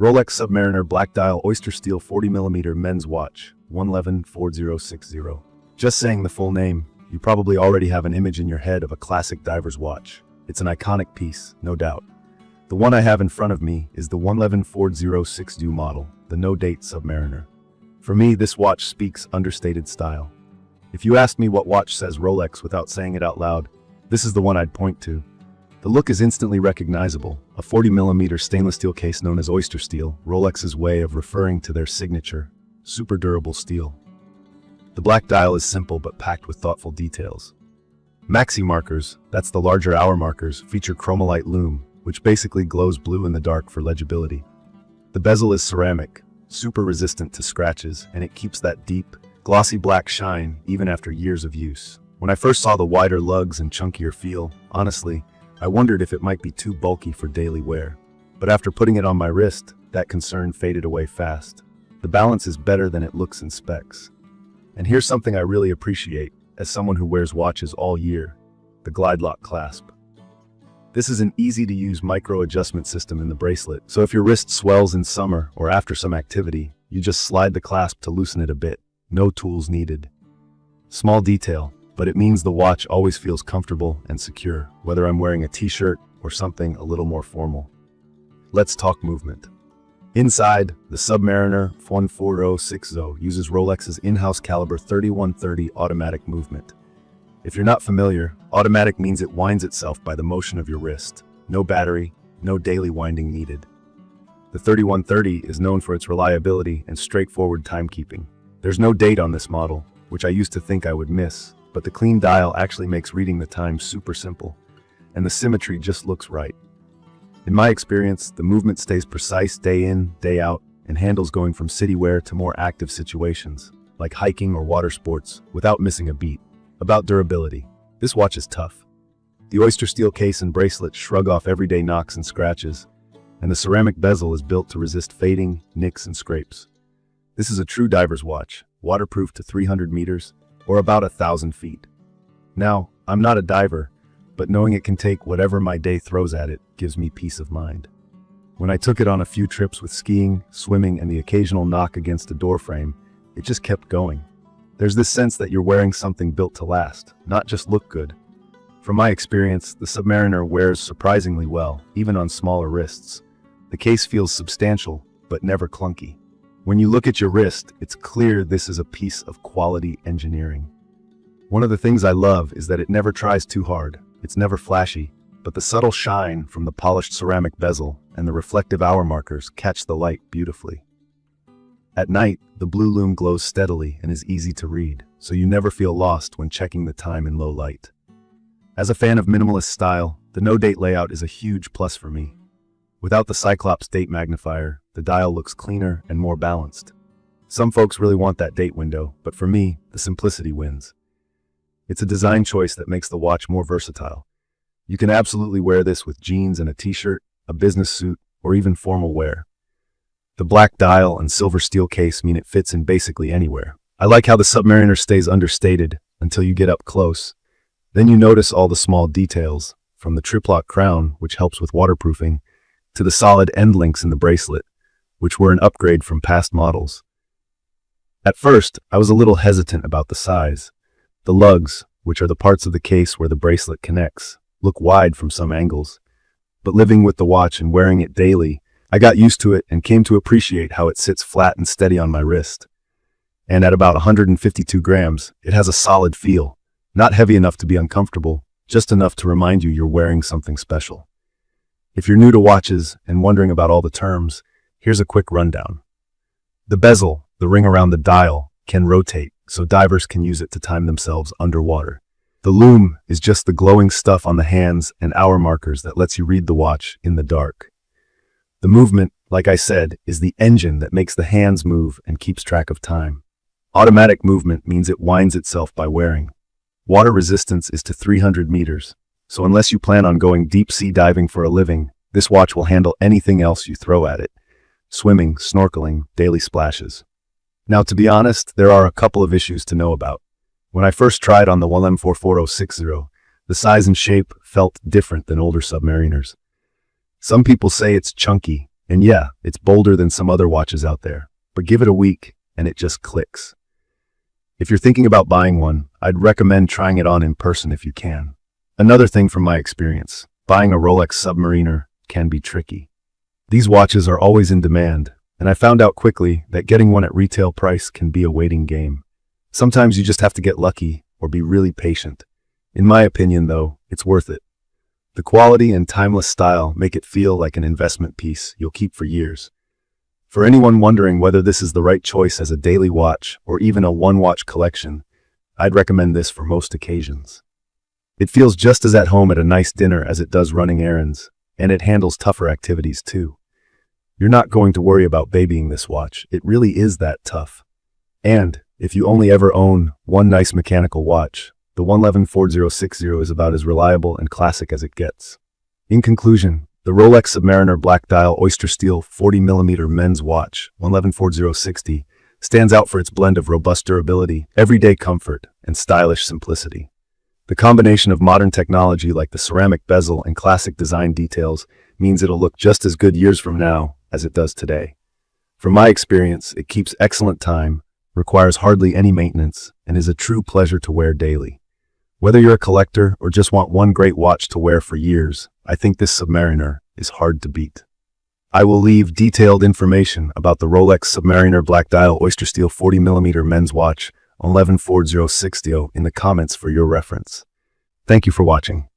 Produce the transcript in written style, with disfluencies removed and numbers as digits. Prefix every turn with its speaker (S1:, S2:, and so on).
S1: Rolex Submariner Black Dial Oystersteel 40mm men's watch, 111-4060. Just saying the full name, you probably already have an image in your head of a classic diver's watch. It's an iconic piece, no doubt. The one I have in front of me is the 111-4060 model, the no-date Submariner. For me, this watch speaks understated style. If you asked me what watch says Rolex without saying it out loud, this is the one I'd point to. The look is instantly recognizable, a 40mm stainless steel case known as Oystersteel, Rolex's way of referring to their signature, super durable steel. The black dial is simple but packed with thoughtful details. Maxi markers, that's the larger hour markers, feature chromolite lume, which basically glows blue in the dark for legibility. The bezel is ceramic, super resistant to scratches, and it keeps that deep, glossy black shine even after years of use. When I first saw the wider lugs and chunkier feel, honestly, I wondered if it might be too bulky for daily wear. But after putting it on my wrist, that concern faded away fast. The balance is better than it looks in specs. And here's something I really appreciate, as someone who wears watches all year: the glide lock clasp. This is an easy-to-use micro-adjustment system in the bracelet, so if your wrist swells in summer or after some activity, you just slide the clasp to loosen it a bit. No tools needed. Small detail, but it means the watch always feels comfortable and secure, whether I'm wearing a t-shirt or something a little more formal. Let's talk movement. Inside, the Submariner 14060 uses Rolex's in-house caliber 3130 automatic movement. If you're not familiar, automatic means it winds itself by the motion of your wrist. No battery, no daily winding needed. The 3130 is known for its reliability and straightforward timekeeping. There's no date on this model, which I used to think I would miss, but the clean dial actually makes reading the time super simple, and the symmetry just looks right. In my experience, the movement stays precise day in, day out, and handles going from city wear to more active situations, like hiking or water sports, without missing a beat. About durability, this watch is tough. The Oystersteel case and bracelet shrug off everyday knocks and scratches, and the ceramic bezel is built to resist fading, nicks, and scrapes. This is a true diver's watch, waterproof to 300 meters, or about 1,000 feet. Now, I'm not a diver, but knowing it can take whatever my day throws at it gives me peace of mind. When I took it on a few trips with skiing, swimming, and the occasional knock against a door frame, it just kept going. There's this sense that you're wearing something built to last, not just look good. From my experience, the Submariner wears surprisingly well, even on smaller wrists. The case feels substantial, but never clunky. When you look at your wrist, it's clear this is a piece of quality engineering. One of the things I love is that it never tries too hard. It's never flashy, but the subtle shine from the polished ceramic bezel and the reflective hour markers catch the light beautifully. At night, the blue lume glows steadily and is easy to read, so you never feel lost when checking the time in low light. As a fan of minimalist style, the no-date layout is a huge plus for me. Without the Cyclops date magnifier, the dial looks cleaner and more balanced. Some folks really want that date window, but for me, the simplicity wins. It's a design choice that makes the watch more versatile. You can absolutely wear this with jeans and a t-shirt, a business suit, or even formal wear. The black dial and silver steel case mean it fits in basically anywhere. I like how the Submariner stays understated until you get up close. Then you notice all the small details, from the triplock crown, which helps with waterproofing, to the solid end links in the bracelet, which were an upgrade from past models. At first, I was a little hesitant about the size. The lugs, which are the parts of the case where the bracelet connects, look wide from some angles. But living with the watch and wearing it daily, I got used to it and came to appreciate how it sits flat and steady on my wrist. And at about 152 grams, it has a solid feel. Not heavy enough to be uncomfortable, just enough to remind you you're wearing something special. If you're new to watches and wondering about all the terms, here's a quick rundown. The bezel, the ring around the dial, can rotate, so divers can use it to time themselves underwater. The lume is just the glowing stuff on the hands and hour markers that lets you read the watch in the dark. The movement, like I said, is the engine that makes the hands move and keeps track of time. Automatic movement means it winds itself by wearing. Water resistance is to 300 meters. So unless you plan on going deep sea diving for a living, this watch will handle anything else you throw at it. Swimming, snorkeling, daily splashes. Now, to be honest, there are a couple of issues to know about. When I first tried on the 111-44060, the size and shape felt different than older Submariners. Some people say it's chunky, And yeah, it's bolder than some other watches out there, but give it a week and it just clicks. If you're thinking about buying one, I'd recommend trying it on in person if you can. Another thing from my experience, buying a Rolex Submariner can be tricky. These watches are always in demand, and I found out quickly that getting one at retail price can be a waiting game. Sometimes you just have to get lucky or be really patient. In my opinion, though, it's worth it. The quality and timeless style make it feel like an investment piece you'll keep for years. For anyone wondering whether this is the right choice as a daily watch or even a one-watch collection, I'd recommend this for most occasions. It feels just as at home at a nice dinner as it does running errands, and it handles tougher activities too. You're not going to worry about babying this watch. It really is that tough. And if you only ever own one nice mechanical watch, the 1114060 is about as reliable and classic as it gets. In conclusion, the Rolex Submariner Black Dial Oystersteel 40mm men's watch 1114060 stands out for its blend of robust durability, everyday comfort, and stylish simplicity. The combination of modern technology like the ceramic bezel and classic design details means it'll look just as good years from now as it does today. From my experience, it keeps excellent time, requires hardly any maintenance, and is a true pleasure to wear daily. Whether you're a collector or just want one great watch to wear for years, I think this Submariner is hard to beat. I will leave detailed information about the Rolex Submariner Black Dial Oystersteel 40mm men's watch 1114060 in the comments for your reference. Thank you for watching.